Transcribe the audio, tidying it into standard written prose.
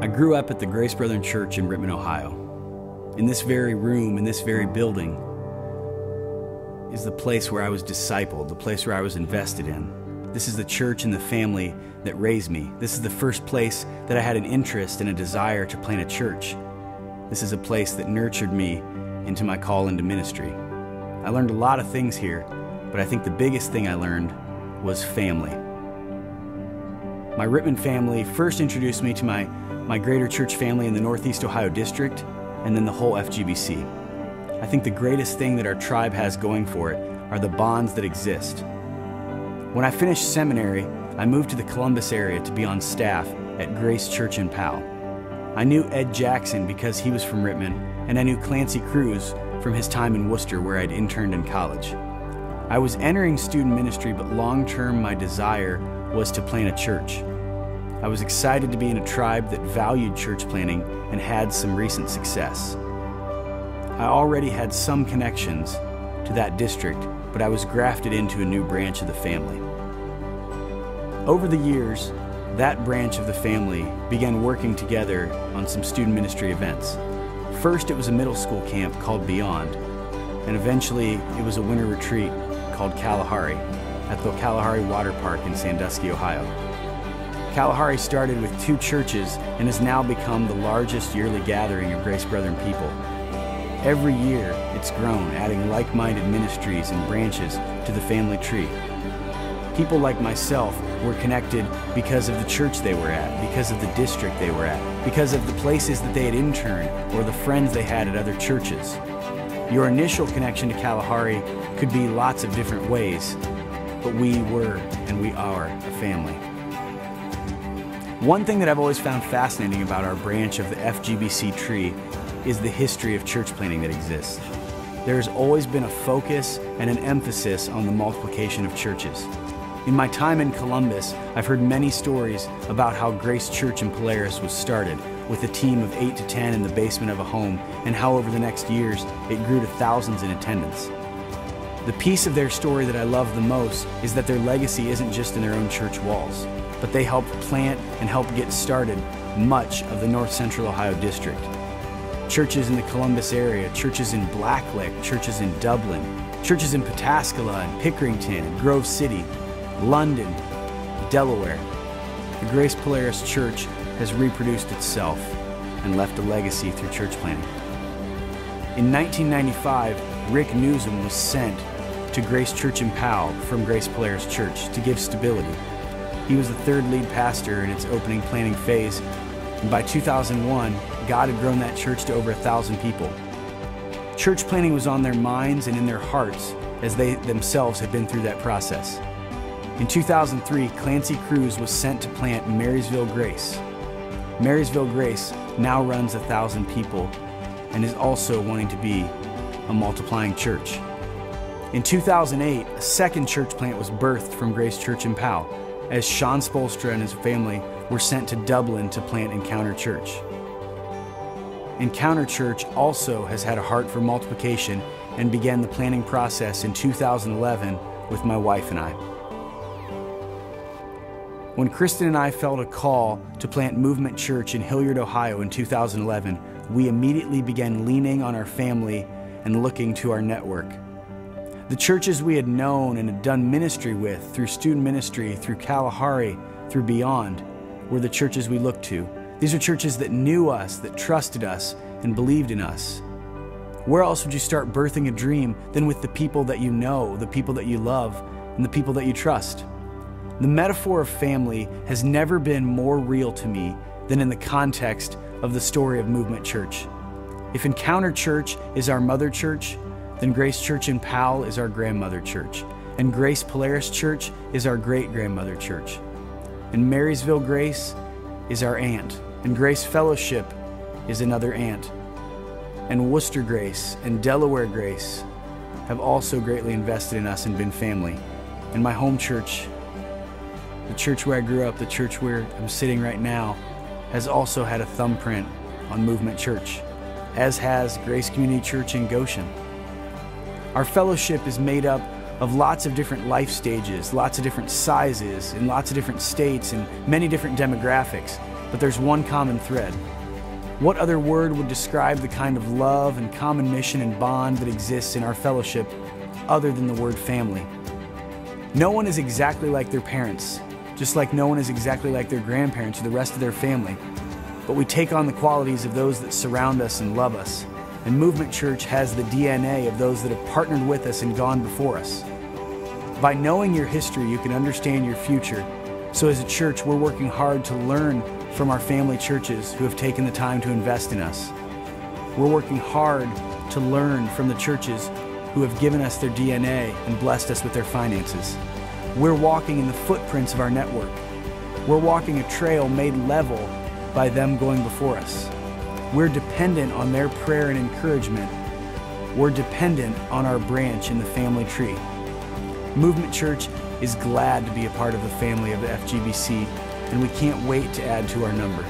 I grew up at the Grace Brethren Church in Rittman, Ohio. In this very room, in this very building, is the place where I was discipled, the place where I was invested in. This is the church and the family that raised me. This is the first place that I had an interest and a desire to plant a church. This is a place that nurtured me into my call into ministry. I learned a lot of things here, but I think the biggest thing I learned was family. My Rittman family first introduced me to my greater church family in the Northeast Ohio district, and then the whole FGBC. I think the greatest thing that our tribe has going for it are the bonds that exist. When I finished seminary, I moved to the Columbus area to be on staff at Grace Church in Powell. I knew Ed Jackson because he was from Rittman, and I knew Clancy Cruz from his time in Worcester where I'd interned in college. I was entering student ministry, but long-term my desire was to plant a church. I was excited to be in a tribe that valued church planting and had some recent success. I already had some connections to that district, but I was grafted into a new branch of the family. Over the years, that branch of the family began working together on some student ministry events. First, it was a middle school camp called Beyond, and eventually it was a winter retreat called Kalahari at the Kalahari Water Park in Sandusky, Ohio. Kalahari started with 2 churches and has now become the largest yearly gathering of Grace Brethren people. Every year, it's grown, adding like-minded ministries and branches to the family tree. People like myself were connected because of the church they were at, because of the district they were at, because of the places that they had interned, or the friends they had at other churches. Your initial connection to Kalahari could be lots of different ways, but we were and we are a family. One thing that I've always found fascinating about our branch of the FGBC tree is the history of church planting that exists. There has always been a focus and an emphasis on the multiplication of churches. In my time in Columbus, I've heard many stories about how Grace Church in Polaris was started with a team of 8 to 10 in the basement of a home, and how over the next years it grew to thousands in attendance. The piece of their story that I love the most is that their legacy isn't just in their own church walls, but they helped plant and help get started much of the North Central Ohio district. Churches in the Columbus area, churches in Blacklick, churches in Dublin, churches in Pataskala and Pickerington and Grove City, London, Delaware. The Grace Polaris Church has reproduced itself and left a legacy through church planting. In 1995, Rick Newsom was sent to Grace Church in Powell from Grace Polaris Church to give stability. He was the 3rd lead pastor in its opening planting phase, and by 2001, God had grown that church to over 1,000 people. Church planting was on their minds and in their hearts as they themselves had been through that process. In 2003, Clancy Cruz was sent to plant Marysville Grace. Marysville Grace now runs 1,000 people and is also wanting to be a multiplying church. In 2008, a second church plant was birthed from Grace Church in Powell, as Sean Spolstra and his family were sent to Dublin to plant Encounter Church. Encounter Church also has had a heart for multiplication and began the planning process in 2011 with my wife and I. When Kristen and I felt a call to plant Movement Church in Hilliard, Ohio in 2011, we immediately began leaning on our family and looking to our network. The churches we had known and had done ministry with through student ministry, through Kalahari, through Beyond, were the churches we looked to. These are churches that knew us, that trusted us, and believed in us. Where else would you start birthing a dream than with the people that you know, the people that you love, and the people that you trust? The metaphor of family has never been more real to me than in the context of the story of Movement Church. If Encounter Church is our mother church, then Grace Church in Powell is our grandmother church, and Grace Polaris Church is our great-grandmother church, and Marysville Grace is our aunt, and Grace Fellowship is another aunt, and Worcester Grace and Delaware Grace have also greatly invested in us and been family. And my home church, the church where I grew up, the church where I'm sitting right now, has also had a thumbprint on Movement Church, as has Grace Community Church in Goshen. Our fellowship is made up of lots of different life stages, lots of different sizes, in lots of different states and many different demographics. but there's one common thread. What other word would describe the kind of love and common mission and bond that exists in our fellowship other than the word family? No one is exactly like their parents, just like no one is exactly like their grandparents or the rest of their family, but we take on the qualities of those that surround us and love us, and Movement Church has the DNA of those that have partnered with us and gone before us. By knowing your history, you can understand your future. So as a church, we're working hard to learn from our family churches who have taken the time to invest in us. We're working hard to learn from the churches who have given us their DNA and blessed us with their finances. We're walking in the footprints of our network. We're walking a trail made level by them going before us. We're dependent on their prayer and encouragement. We're dependent on our branch in the family tree. Movement Church is glad to be a part of the family of the FGBC, and we can't wait to add to our number.